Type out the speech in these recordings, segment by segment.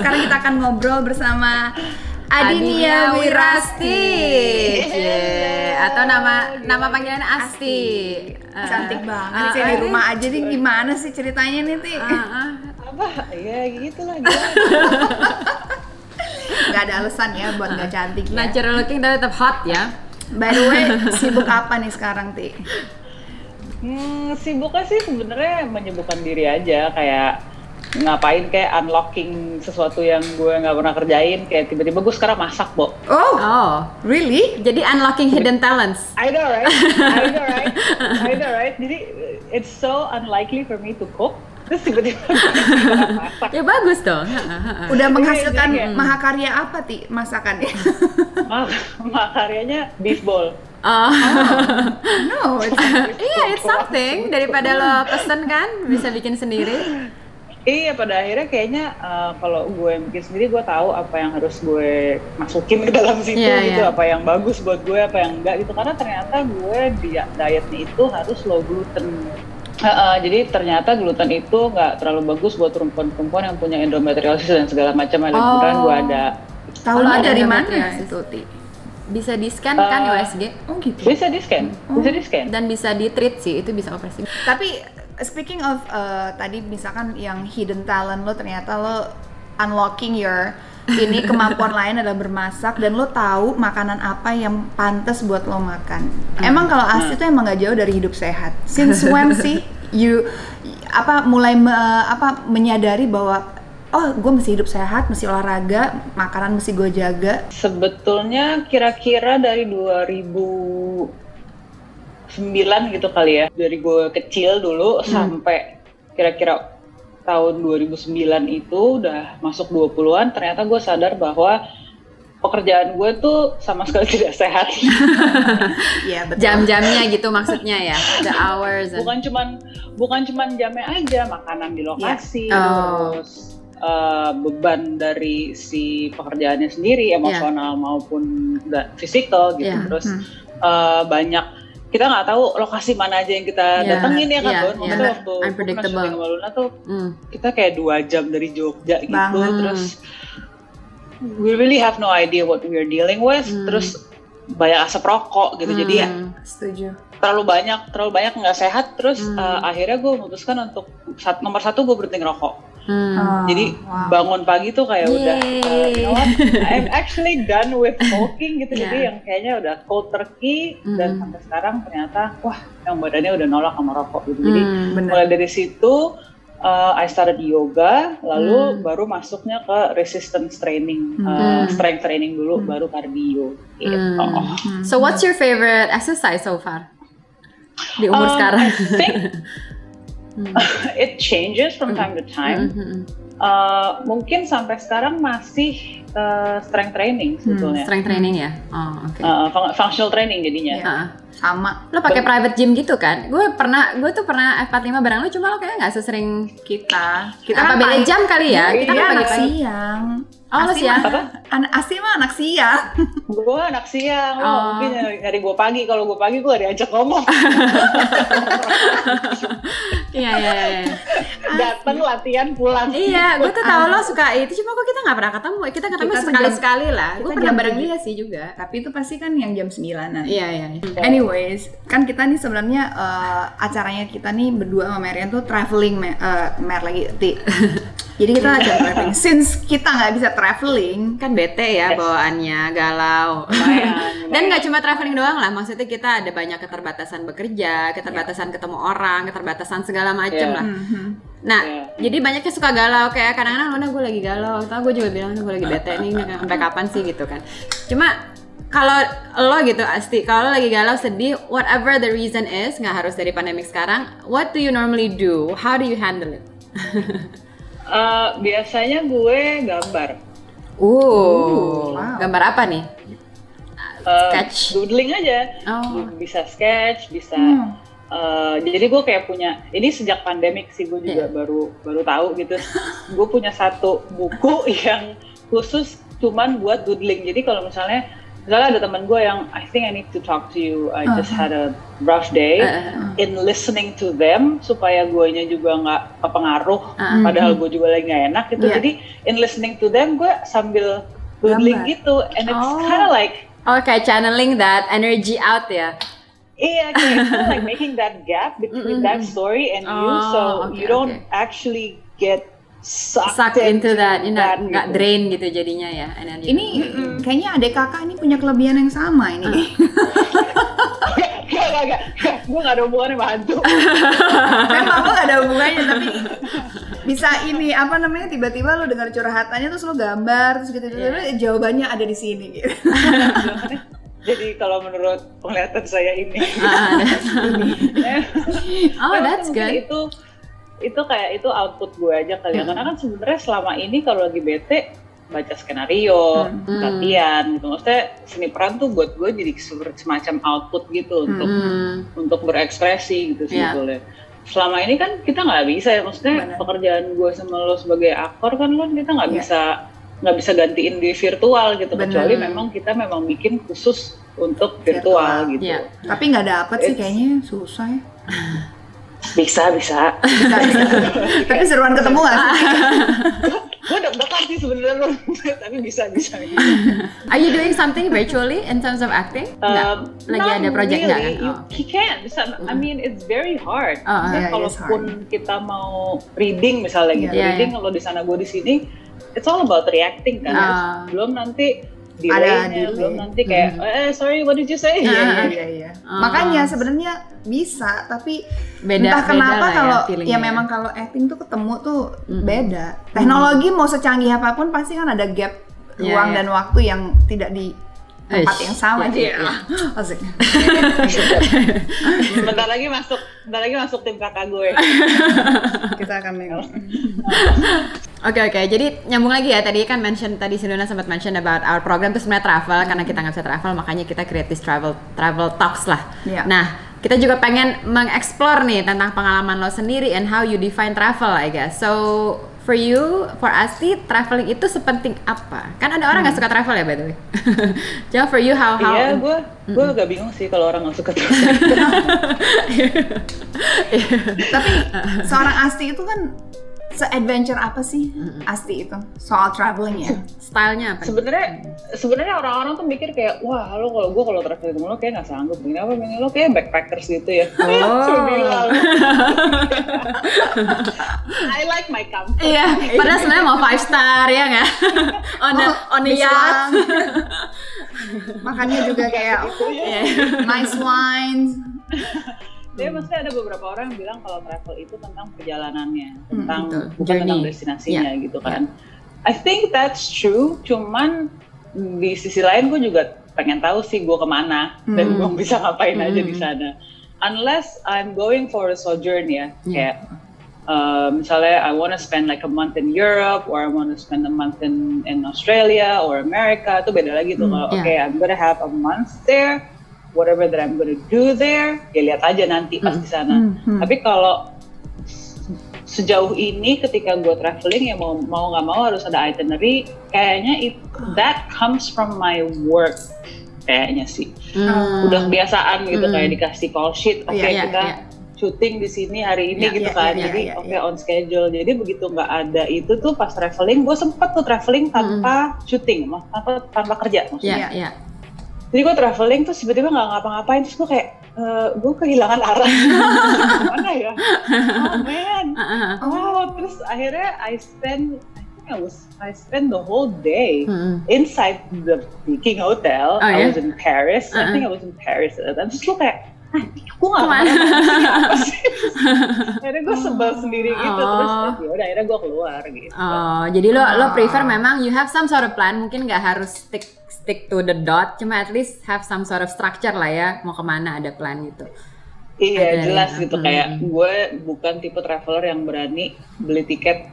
sekarang kita akan ngobrol bersama Adinia Wirasti. Atau nama panggilannya Asti. Cantik banget sih di rumah aja nih, gimana sih ceritanya nih Ti? Apa? Ya gitulah. Gak ada alasan ya buat gak cantik ya. Natural looking tapi tetap hot ya. By the way, sibuk apa nih sekarang Ti? Sibuknya sih sebenarnya menyibukkan diri aja, kayak ngapain kayak unlocking sesuatu yang gue nggak pernah kerjain, kayak tiba-tiba gue sekarang masak, Bo. Oh, really? jadi unlocking hidden talents. I know right. Jadi it's so unlikely for me to cook. Terus tiba-tiba masak. Ya bagus dong. Udah menghasilkan mahakarya apa Ti masakannya? Mahakaryanya beef bowl. No, it's something daripada lo pesen kan, bisa bikin sendiri. Iya, pada akhirnya kayaknya kalau gue bikin sendiri, gue tahu apa yang harus gue masukin ke dalam situ gitu, apa yang bagus buat gue, apa yang enggak gitu. Karena ternyata gue dietnya itu harus low gluten. Jadi ternyata gluten itu nggak terlalu bagus buat perempuan-perempuan yang punya endometriosis dan segala macam. Kemudian gue ada. Tahu lo dari mana itu Ti? Bisa di scan kan USG? Oh gitu. Bisa di scan, Dan bisa di treat sih, itu bisa operasi. Tapi speaking of tadi misalkan yang hidden talent lo, ternyata lo unlocking your ini kemampuan lain adalah bermasak, dan lo tahu makanan apa yang pantas buat lo makan. Emang kalau Asti tuh emang gak jauh dari hidup sehat. Since when sih you mulai menyadari bahwa gue mesti hidup sehat, mesti olahraga, makanan mesti gue jaga? Sebetulnya kira-kira dari 2009 gitu kali ya. Dari gue kecil dulu sampai kira-kira tahun 2009 itu udah masuk 20-an, ternyata gue sadar bahwa pekerjaan gue tuh sama sekali tidak sehat. Iya, betul. Jam-jamnya gitu maksudnya ya, the hours. Bukan cuman jamnya aja, makanan di lokasi, terus beban dari si pekerjaannya sendiri, emosional maupun fisikal gitu. Terus banyak, kita nggak tahu lokasi mana aja yang kita datengin ya kan, Maksudnya waktu pernah syuting sama Luna tuh kita kayak 2 jam dari Jogja gitu, terus we really have no idea what we are dealing with, terus banyak asap rokok gitu, jadi ya setuju. terlalu banyak nggak sehat, terus akhirnya gue memutuskan untuk nomor 1 gue berhenti ngerokok. Jadi bangun pagi tuh kayak udah you know what, I'm actually done with smoking gitu. Jadi yang kayaknya udah cold turkey, dan sampai sekarang ternyata yang badannya udah nolak sama rokok gitu. Jadi mulai dari situ I started yoga, lalu baru masuknya ke resistance training, strength training dulu, baru cardio gitu. So what's your favorite exercise so far di umur sekarang? I think it changes from time to time. Mungkin sampai sekarang masih strength training sebetulnya. Strength training ya? Oh, oke. Functional training jadinya. Sama. Lo pakai private gym gitu kan? Gue tuh pernah F45 bareng lo, cuma lo kayaknya nggak sesering kita apa beda jam kali ya? Kita kan anak siang. Oh, lo siang? Asti mah anak siang. Gue anak siang, lo mungkin nyari gue pagi. Kalau gue pagi gue diajak ngomong. Iya. Dateng latihan pulang. Iya, gue tuh tahu lo suka itu, cuma kok kita nggak pernah ketemu. Kita ketemu sekali-sekali lah. Gue pernah bareng dia sih juga. Tapi itu pasti kan yang jam 9-an. Iya. Anyways, kan kita nih sebenarnya acaranya kita nih berdua sama Marian tuh traveling, lagi Ti. Jadi kita ajak traveling. Since kita nggak bisa traveling, kan bete ya bawaannya, galau. Dan nggak cuma traveling doang lah, maksudnya kita ada banyak keterbatasan bekerja, keterbatasan ketemu orang, keterbatasan segala macam lah. Nah, jadi banyaknya suka galau, kayak kadang-kadang Luna gue lagi galau, atau gue juga bilang gue lagi bete nih, sampai kapan sih gitu kan. Cuma kalau lo gitu Asti, kalau lagi galau, sedih, whatever the reason is, nggak harus dari pandemik sekarang, what do you normally do? How do you handle it? Biasanya gue gambar. Gambar apa nih? Sketch? Doodling aja. Bisa sketch, bisa. Jadi gue kayak punya, ini sejak pandemik sih gue juga baru tahu gitu. Gue punya satu buku yang khusus cuman buat doodling. Jadi kalau misalnya misalnya ada teman gue yang I think I need to talk to you, I just had a rough day, in listening to them supaya guenya juga nggak kepengaruh, padahal gue juga lagi nggak enak gitu. Jadi in listening to them gue sambil doodling gitu, and it's kind of like kayak channeling that energy out ya. Iya, kayak like making that gap between that story and you, so you don't actually get sucked into that, nggak drain gitu jadinya ya energi. Ini kayaknya adik kakak ini punya kelebihan yang sama ini. Gak, gue gak ada hubungannya sama hantu. Memang gue gak ada hubungannya, tapi bisa ini apa namanya, tiba-tiba lo dengar curhatannya terus lo gambar terus gitu, jawabannya ada di sini gitu. Jadi kalau menurut penglihatan saya ini, that's good. Itu kayak itu output gue aja kali ya, karena kan sebenarnya selama ini kalau lagi bete baca skenario, latihan gitu, maksudnya seni peran tuh buat gue jadi semacam output gitu untuk berekspresi gitu sebetulnya. Selama ini kan kita nggak bisa ya, maksudnya pekerjaan gue sama lo sebagai aktor kan kita nggak bisa gantiin di virtual gitu, kecuali memang kita bikin khusus untuk virtual gitu. Tapi nggak dapet sih kayaknya, susah ya. Bisa. Tapi seruan ketemu nggak sih? Gue deg-degan sih sebenarnya, tapi bisa. Are you doing something virtually in terms of acting? Lagi ada project nggak kan? He can. I mean, it's very hard. Kalaupun kita mau reading misalnya gitu, reading kalau di sana gue di sini, it's all about reacting kan. Belum nanti delay-nya, belum nanti kayak sorry, what did you say? Iya. Makanya sebenarnya bisa, tapi entah kenapa kalau ya memang kalau acting tuh ketemu tuh beda. Teknologi mau secanggih apapun pasti kan ada gap ruang dan waktu yang tidak di tempat yang sama aja. Asik. Bentar lagi masuk tim kakak gue. Kita akan nengok. Oke, jadi nyambung lagi ya, tadi kan tadi Sindona sempat mention about our program itu sebenarnya travel, karena kita nggak bisa travel makanya kita create this travel talks lah. Nah, kita juga pengen mengeksplor nih tentang pengalaman lo sendiri and how you define travel, I guess. So for you, for Asti, traveling itu sepenting apa? Kan ada orang nggak suka travel ya, by the way. Jadi for you, how? Iya, gue agak bingung sih kalau orang nggak suka travel. Tapi seorang Asti itu kan se-adventure apa sih Asti itu soal traveling ya? Stylenya apa? Sebenarnya orang-orang tuh mikir kayak, wah lo kalau traveling lo kayak nggak sanggup. Kenapa? Lo kayak backpackers gitu ya? I like my comfort. Iya, padahal sebenarnya mau 5 star ya nggak? on the yacht. Makannya juga kayak nice wines. Jadi maksudnya ada beberapa orang yang bilang kalau travel itu tentang perjalanannya, bukan tentang destinasinya gitu kan. I think that's true, cuman di sisi lain gue juga pengen tahu sih gue kemana dan gue bisa ngapain aja di sana. Unless I'm going for a sojourn ya, kayak misalnya I want to spend like a month in Europe or I want to spend a month in Australia or America, itu beda lagi tuh. Kalau I'm gonna have a month there, whatever that I'm gonna do there, ya lihat aja nanti pas di sana. Tapi kalau sejauh ini ketika gue traveling ya mau nggak mau harus ada itinerary. Kayaknya that comes from my work kayaknya sih. Udah kebiasaan gitu kayak dikasih call sheet. Kita syuting di sini hari ini gitu kan. Jadi on schedule. Jadi begitu nggak ada itu tuh pas traveling, gue sempet tuh traveling tanpa syuting, tanpa kerja maksudnya. Jadi gue traveling terus tiba-tiba nggak ngapa-ngapain, terus gue kayak gue kehilangan arah. Mana ya? Oh man. Terus akhirnya I spent the whole day inside the Viking Hotel. I was in Paris. I think I was in Paris. Terus gue kayak, gue nggak apa sih. Akhirnya gue sebel sendiri gitu, terus ya udah akhirnya gue keluar gitu. Jadi lo prefer memang you have some sort of plan, mungkin nggak harus stick to the dot, cuma at least have some sort of structure lah ya, mau kemana ada plan gitu. Iya jelas gitu, kayak gue bukan tipe traveler yang berani beli tiket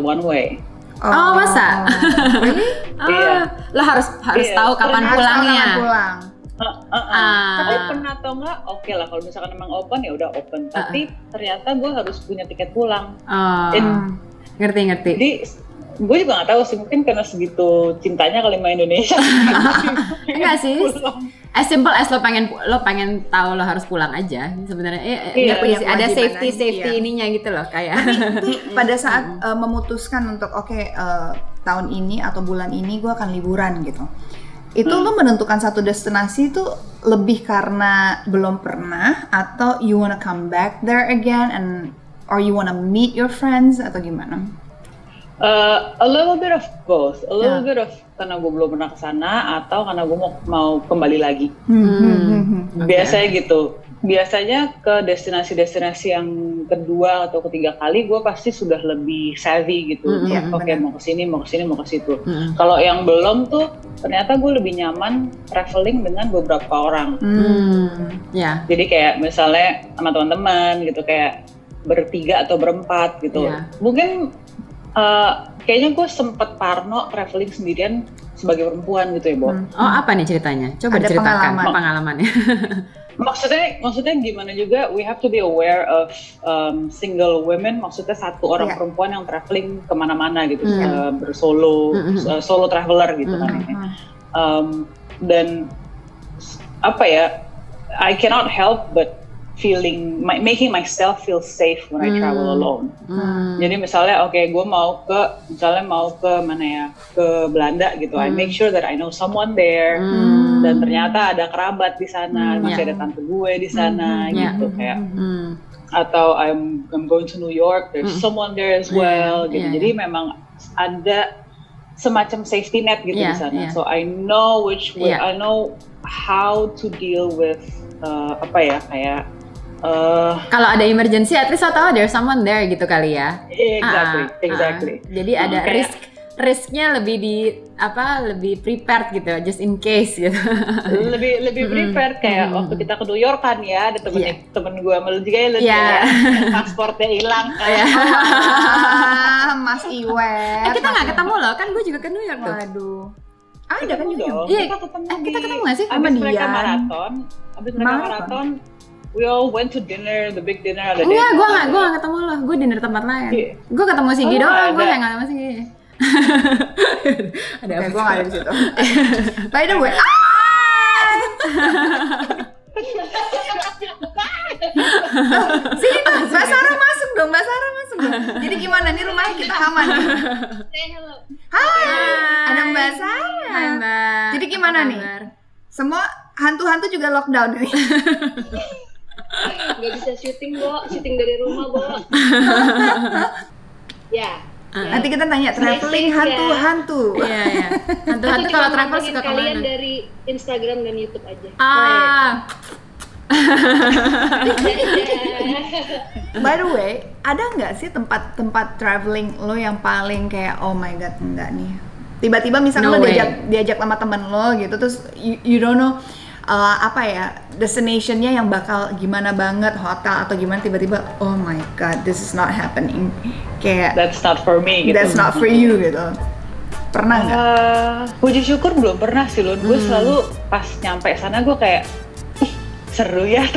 one way. Masa? Really? Lo harus tahu kapan pulangnya. Tapi pernah atau enggak, oke lah kalau misalkan emang open ya udah open. Tapi ternyata gue harus punya tiket pulang. Ngerti. Jadi gue juga nggak tahu sih, mungkin karena segitu cintanya kali sama Indonesia. Enggak sih, as simple as lo pengen tahu lo harus pulang aja sebenarnya. Ada safety ininya gitu loh kayak. Tapi pada saat memutuskan untuk tahun ini atau bulan ini gue akan liburan gitu, itu lo menentukan satu destinasi itu lebih karena belum pernah atau you wanna come back there again or you wanna meet your friends atau gimana? A little bit of both, a little bit of karena gue belum pernah kesana atau karena gue mau kembali lagi. Biasanya gitu. Biasanya ke destinasi-destinasi yang kedua atau ketiga kali gue pasti sudah lebih savvy gitu. Oke, mau kesini, mau ke situ. Kalau yang belum tuh ternyata gue lebih nyaman traveling dengan beberapa orang. Jadi kayak misalnya sama teman-teman gitu, kayak bertiga atau berempat gitu. Mungkin kayaknya gue sempet parno traveling sendirian sebagai perempuan gitu ya, Bo. Oh, apa nih ceritanya? Coba diceritakan pengalamannya. Maksudnya gimana juga, we have to be aware of single women, maksudnya satu orang perempuan yang traveling kemana-mana gitu, bersolo, solo traveler gitu kan. Dan apa ya, I cannot help but making myself feel safe when I travel alone. Jadi misalnya gue mau ke mana ya, ke Belanda gitu. I make sure that I know someone there. Dan ternyata ada kerabat di sana, masih ada tante gue di sana gitu kayak. Atau I'm going to New York, there's someone there as well gitu. Jadi memang ada semacam safety net gitu di sana. So I know which way, I know how to deal with kalau ada emergency, at least lo tahu there's someone there gitu kali ya. Exactly. Jadi ada risknya lebih prepared gitu, just in case gitu. lebih prepared kayak waktu kita ke New York kan ya, ada temen gue sama lu juga ya, pasportnya hilang. Mas Iwer. Kita nggak ketemu loh, kan gue juga ke New York tuh. Waduh. Ada kan juga. Kita ketemu nggak sih? Abis mereka maraton, we all went to dinner, the big dinner ada. Enggak, gue nggak ketemu lo. Gue dinner tempat lain. Gue ketemu Sigi doang. Gue yang nggak sama Sigi. Ada apa? Gue nggak ada di situ. By the way, sini tuh, Mbak Sarah masuk dong. Jadi gimana nih, rumahnya kita aman? Hai, ada Mbak Sarah. Hai Mbak. Jadi gimana nih? Semua hantu-hantu juga lockdown nih. Nggak bisa syuting, Bo. Syuting dari rumah, Bo. Nanti kita tanya traveling hantu-hantu. Iya. Hantu-hantu kalau travel suka kemana? Kalian dari Instagram dan YouTube aja. By the way, ada nggak sih tempat traveling lo yang paling kayak oh my god, enggak nih? Tiba-tiba misalnya lo diajak sama temen lo gitu, terus you don't know destinationnya yang bakal gimana banget, hotel atau gimana, tiba-tiba oh my god, this is not happening, kayak that's not for me gitu. That's not for you gitu. Pernah nggak? Puji syukur belum pernah sih Lun. Gue selalu pas nyampe sana gue kayak seru ya.